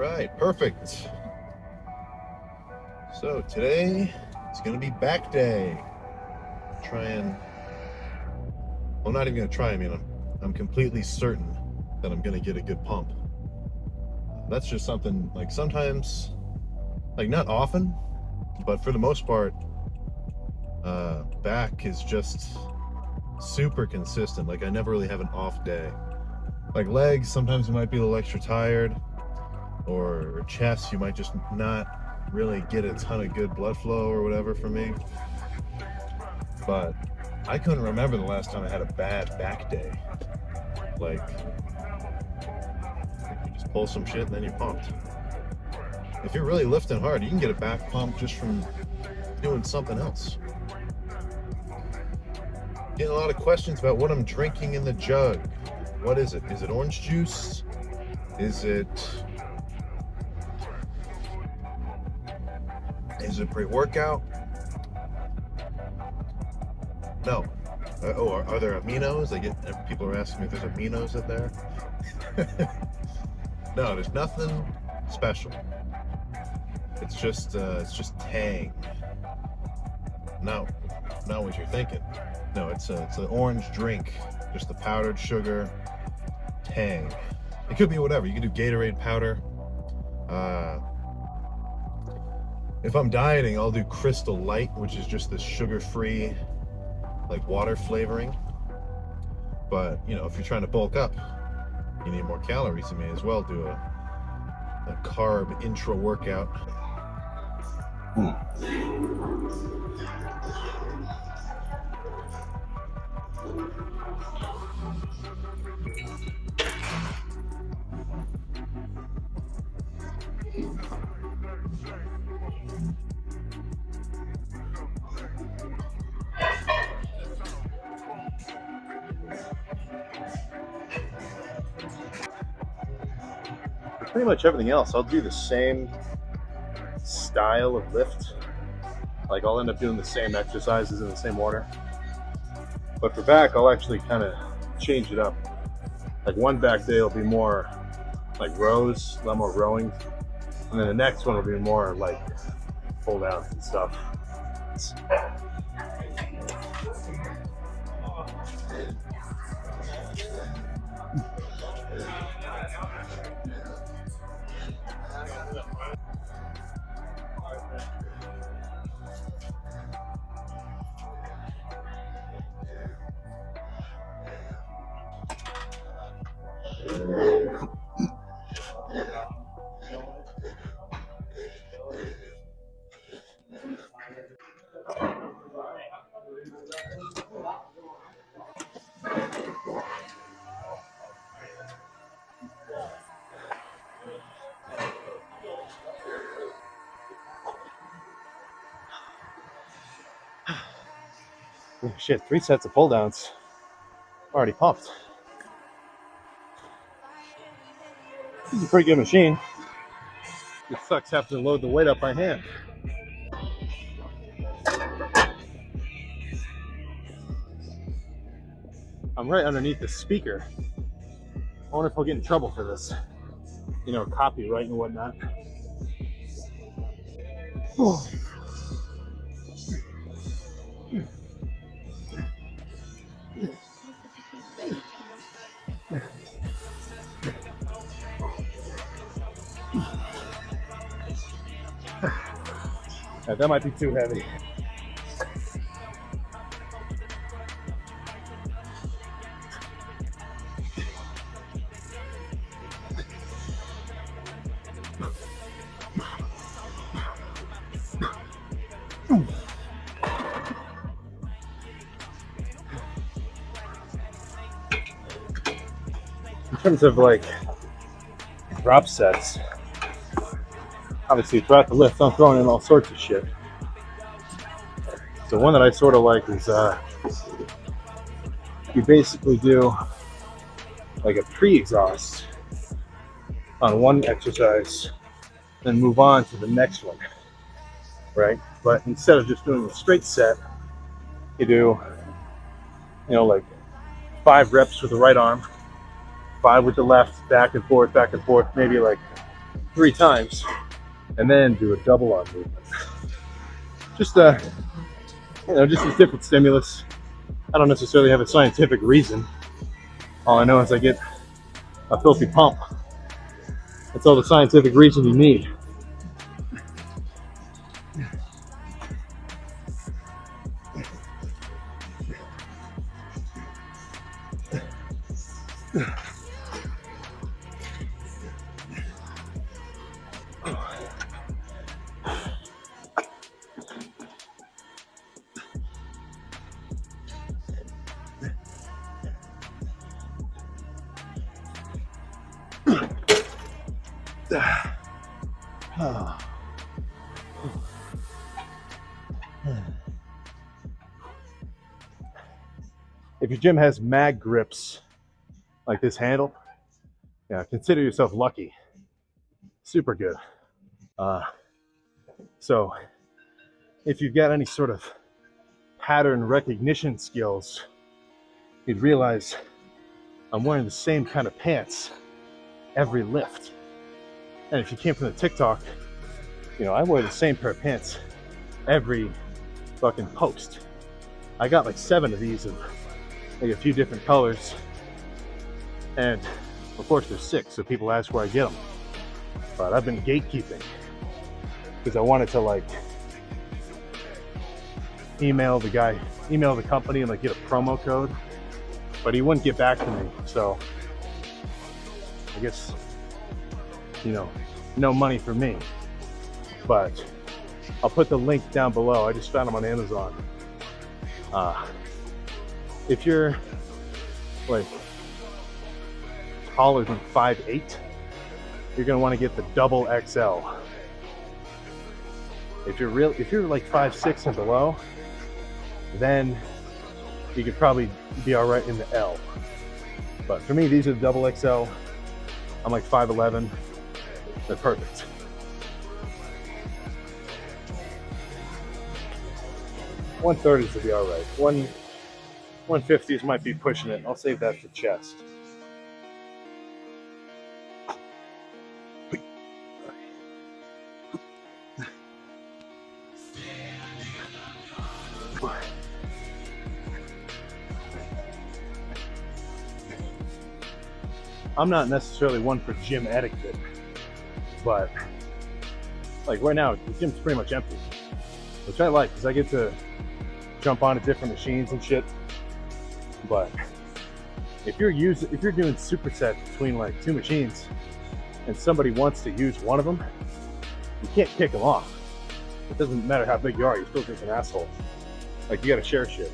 right, perfect. So today it's gonna be back day. I'm not even gonna try. I'm completely certain that I'm gonna get a good pump. That's just something like sometimes, like not often, but for the most part, back is just super consistent. Like I never really have an off day. Like legs, sometimes you might be a little extra tired, or chest, you might just not really get a ton of good blood flow or whatever for me. But I couldn't remember the last time I had a bad back day. Like, you just pull some shit and then you're pumped. If you're really lifting hard, you can get a back pump just from doing something else. Getting a lot of questions about what I'm drinking in the jug. What is it? Is it orange juice? Is it pre-workout? No. Are there aminos? People are asking me if there's aminos in there. No, there's nothing special. It's just tang. Not what you're thinking. No, it's an orange drink, just the powdered sugar, tang. It could be whatever. You could do Gatorade powder. If I'm dieting, I'll do Crystal Light, which is just this sugar-free, like water flavoring. But if you're trying to bulk up, you need more calories. You may as well do a carb intra-workout. Pretty much everything else, I'll do the same style of lift. Like I'll end up doing the same exercises in the same order. But for back, I'll actually kind of change it up. Like one back day will be more like rows, a lot more rowing. And then the next one will be more like pull downs and stuff. Shit, 3 sets of pull downs. Already pumped. This is a pretty good machine. It sucks having to load the weight up by hand. I'm right underneath the speaker. I wonder if I'll get in trouble for this. Copyright and whatnot. Oh. That might be too heavy. In terms of like drop sets, obviously throughout the lift I'm throwing in all sorts of shit. So one that I sort of like is you basically do like a pre-exhaust on one exercise, then move on to the next one, right? But instead of just doing a straight set, you do like 5 reps with the right arm, 5 with the left, back and forth, maybe like 3 times, and then do a double arm movement. Just just a different stimulus. I don't necessarily have a scientific reason. All I know is I get a filthy pump. That's all the scientific reason you need. If your gym has mag grips like this handle, yeah, consider yourself lucky. Super good. So if you've got any sort of pattern recognition skills, you'd realize I'm wearing the same kind of pants every lift. And if you came from the TikTok, I wear the same pair of pants every fucking post. I got like 7 of these of like a few different colors, and of course there's 6, so people ask where I get them. But I've been gatekeeping because I wanted to like email the company and like get a promo code, but he wouldn't get back to me. So I guess no money for me. But I'll put the link down below. I just found them on Amazon. If you're like taller than 5'8", you're gonna want to get the double XL. If you're like 5'6" and below, then you could probably be all right in the L. But for me, these are the double XL. I'm like 5'11". They're perfect. $130s will be all right. 150s might be pushing it. I'll save that for chest. I'm not necessarily one for gym etiquette, but like right now, the gym's pretty much empty, which I like because I get to jump onto different machines and shit. But if you're doing supersets between like 2 machines and somebody wants to use one of them, you can't kick them off. It doesn't matter how big you are, you're still just an asshole. Like, you gotta share shit.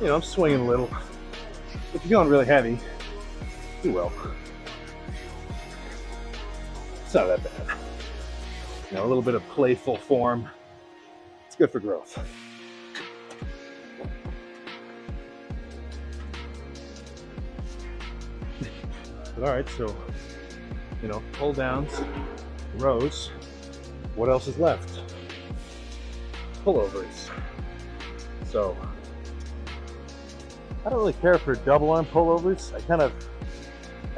I'm swinging a little. If you're going really heavy, you will. It's not that bad. A little bit of playful form. It's good for growth. But all right, so, pull downs, rows. What else is left? Pullovers. So, I don't really care for double arm pullovers. I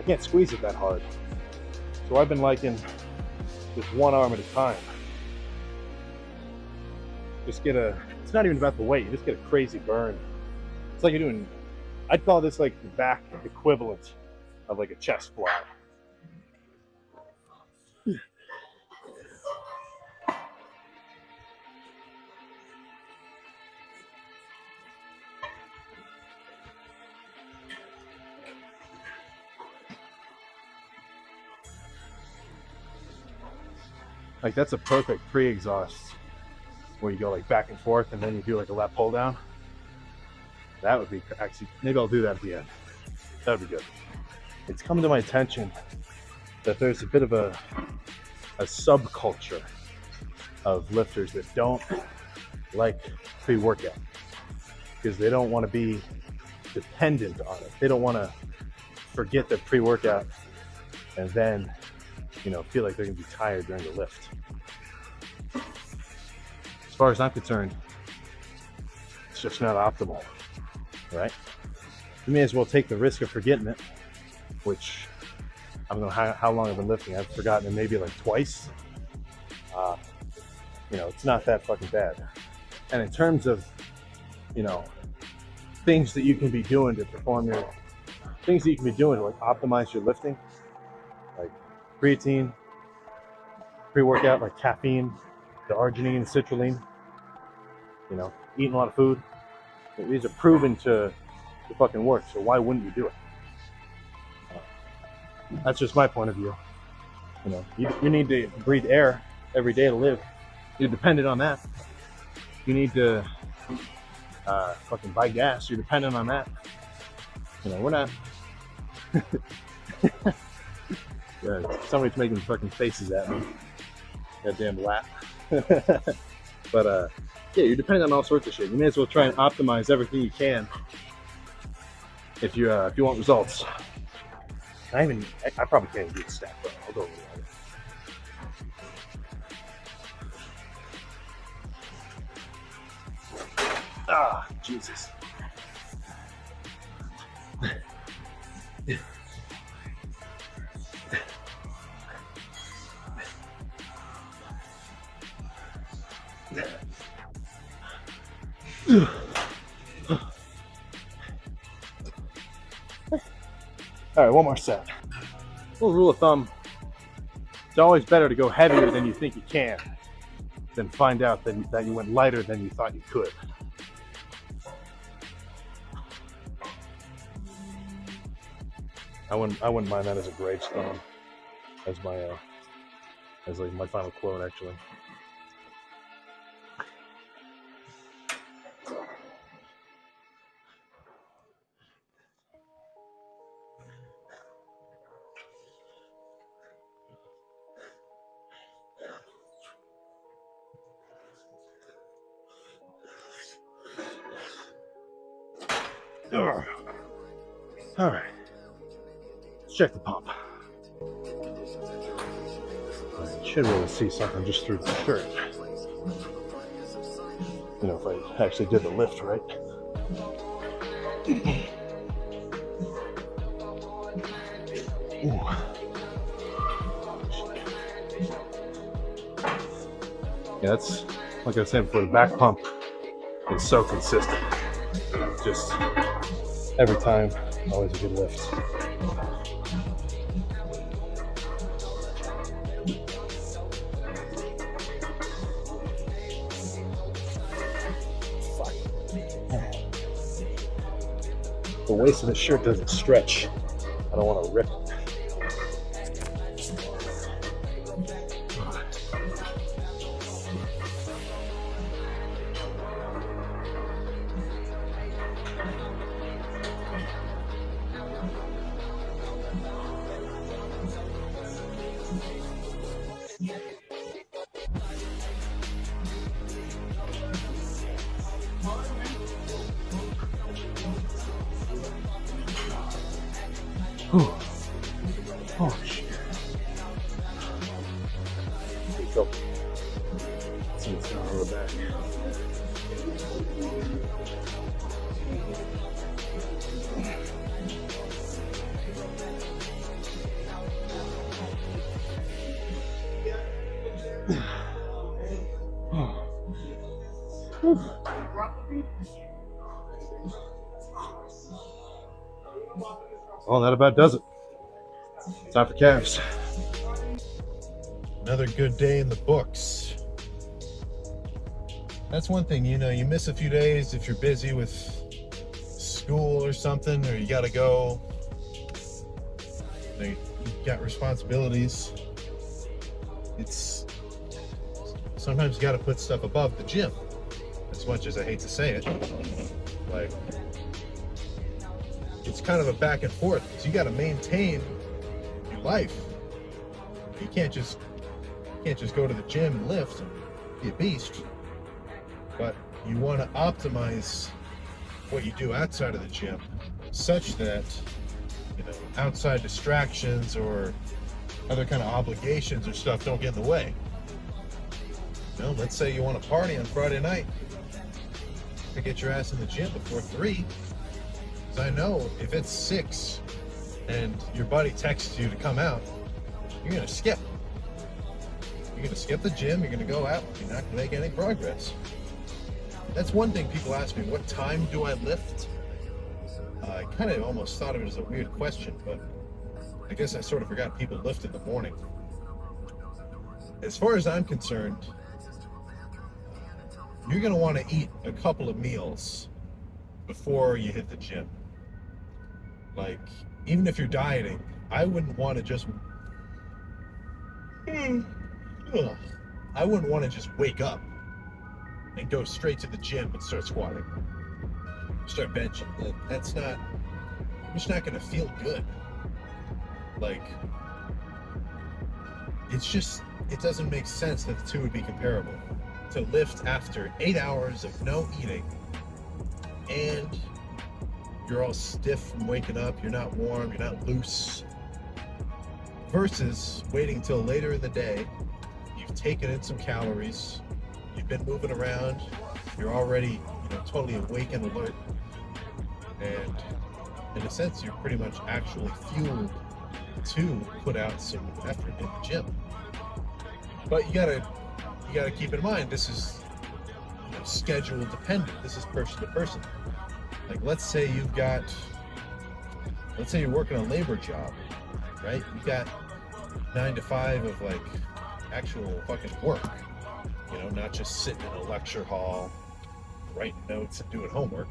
can't squeeze it that hard. So I've been liking just one arm at a time. It's not even about the weight, you just get a crazy burn. It's like I'd call this like the back equivalent of like a chest fly. Like, that's a perfect pre-exhaust where you go like back and forth and then you do like a lat pull down. That would be actually, maybe I'll do that at the end. That would be good. It's come to my attention that there's a bit of a subculture of lifters that don't like pre-workout because they don't want to be dependent on it. They don't want to forget their pre-workout and then, feel like they're going to be tired during the lift. As far as I'm concerned, it's just not optimal, right? You may as well take the risk of forgetting it, which I don't know how long I've been lifting. I've forgotten it maybe like twice. It's not that fucking bad. And in terms of, things that you can be doing to things that you can be doing to like optimize your lifting, like creatine, pre-workout, like caffeine, the arginine, citrulline, eating a lot of food. These are proven to fucking work, so why wouldn't you do it? That's just my point of view. You need to breathe air every day to live. You're dependent on that. You need to fucking buy gas. You're dependent on that. We're not. Yeah, somebody's making fucking faces at me. Goddamn lap. But yeah, you're dependent on all sorts of shit. You may as well try and optimize everything you can if you want results. I probably can't even do the stack, but I'll go with it. Ah, Jesus. All right, one more set. Little rule of thumb, it's always better to go heavier than you think you can than find out that you went lighter than you thought you could. I wouldn't mind that as a gravestone, as my final quote, actually. All right, let's check the pump. I should be able to see something just through the shirt. If I actually did the lift right. Ooh. Yeah, that's like I said before. The back pump is so consistent. Just every time, always a good lift. Fuck. The waist of the shirt doesn't stretch. I don't want to rip it. Whew. Oh shit. Here we go. Let's see what's going on the back. Well, that about does it. Time for calves. Another good day in the books. That's one thing, you miss a few days if you're busy with school or something, or you gotta go. You've got responsibilities. It's sometimes you gotta put stuff above the gym. As much as I hate to say it, like, it's kind of a back and forth because you got to maintain your life. You can't just go to the gym and lift and be a beast. but you want to optimize what you do outside of the gym such that, you know, outside distractions or other kind of obligations or stuff don't get in the way. You know, let's say you want to party on Friday night, to get your ass in the gym before 3. Because I know if it's 6 and your buddy texts you to come out, you're going to skip. You're going to skip the gym, you're going to go out, you're not going to make any progress. That's one thing people ask me, what time do I lift? I kind of almost thought of it as a weird question, but I guess I sort of forgot people lift in the morning. As far as I'm concerned, you're going to want to eat a couple of meals before you hit the gym. Like, even if you're dieting, I wouldn't want to just wake up and go straight to the gym and start squatting, start benching. That's not, I'm just not going to feel good. Like, it doesn't make sense that the two would be comparable. To lift after 8 hours of no eating and you're all stiff from waking up, you're not warm, you're not loose, versus waiting till later in the day, you've taken in some calories, you've been moving around, you're already, totally awake and alert, and in a sense you're pretty much actually fueled to put out some effort in the gym. But you gotta keep in mind, this is schedule dependent. This is person to person. Like, let's say you're working a labor job, right? You got 9 to 5 of like actual fucking work, not just sitting in a lecture hall, writing notes and doing homework.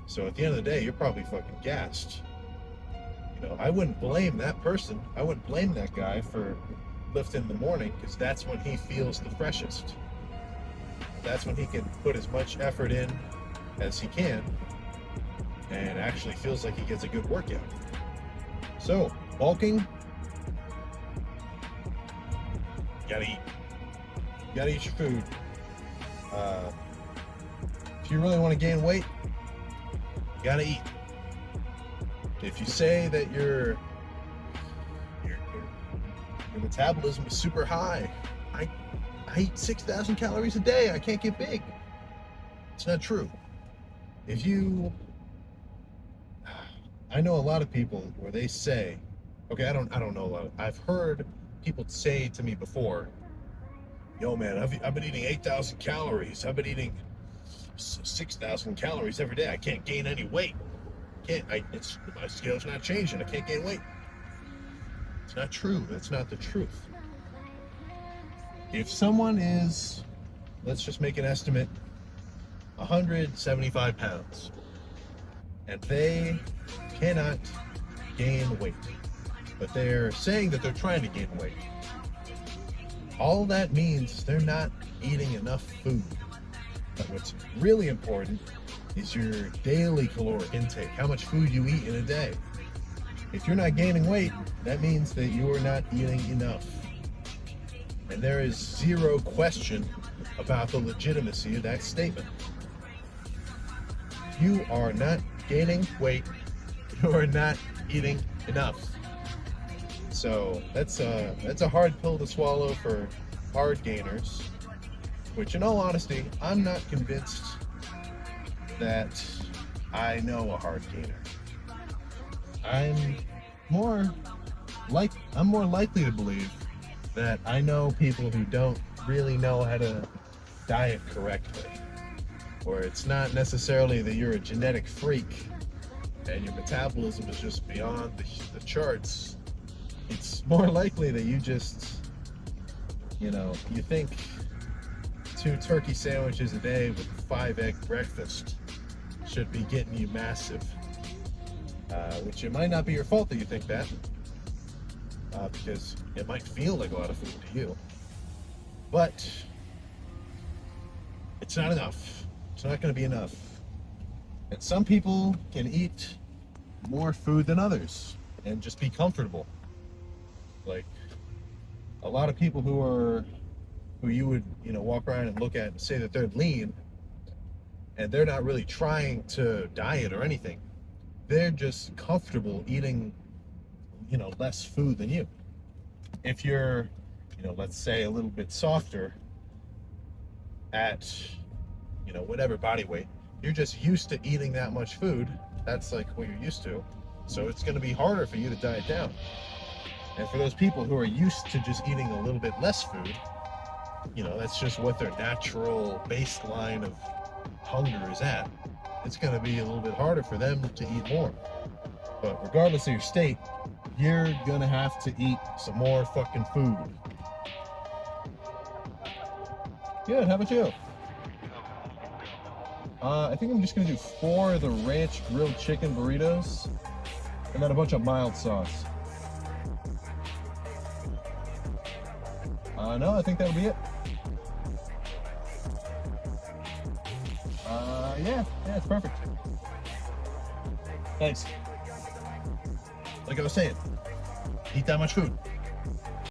So at the end of the day, you're probably fucking gassed. I wouldn't blame that person. I wouldn't blame that guy for lifting in the morning, because that's when he feels the freshest. That's when he can put as much effort in as he can and actually feels like he gets a good workout. So, bulking, you gotta eat. You gotta eat your food. If you really want to gain weight, you gotta eat. If you say that your metabolism is super high, I eat 6,000 calories a day, I can't get big. It's not true. I know a lot of people where they say, okay, I don't know a lot. I've heard people say to me before, yo man, I've been eating 8,000 calories. I've been eating 6,000 calories every day. I can't gain any weight. My scale's not changing. I can't gain weight. It's not true. That's not the truth. If someone is, let's just make an estimate, 175 pounds, and they cannot gain weight, but they're saying that they're trying to gain weight, all that means they're not eating enough food. But what's really important is your daily caloric intake, how much food you eat in a day. If you're not gaining weight, that means that you're not eating enough. And there is zero question about the legitimacy of that statement. If you are not gaining weight, you are not eating enough. So that's a hard pill to swallow for hard gainers, which in all honesty, I'm not convinced that I know a hard gainer. I'm more likely to believe that I know people who don't really know how to diet correctly. Or it's not necessarily that you're a genetic freak and your metabolism is just beyond the charts. It's more likely that you just, you think 2 turkey sandwiches a day with a 5-egg breakfast should be getting you massive. Which it might not be your fault that you think that, because it might feel like a lot of food to you. But it's not enough. It's not going to be enough. And some people can eat more food than others and just be comfortable. Like, a lot of people who you would, walk around and look at and say that they're lean, and they're not really trying to diet or anything. They're just comfortable eating, less food than you. If you're, let's say a little bit softer at, whatever body weight, you're just used to eating that much food. That's like what you're used to. So it's going to be harder for you to diet down. And for those people who are used to just eating a little bit less food, that's just what their natural baseline of hunger is at. It's going to be a little bit harder for them to eat more. But regardless of your state, you're going to have to eat some more fucking food. Good, how about you? I think I'm just going to do 4 of the ranch grilled chicken burritos and then a bunch of mild sauce. No, I think that'll be it. Yeah, it's perfect. Thanks. Like I was saying, eat that much food.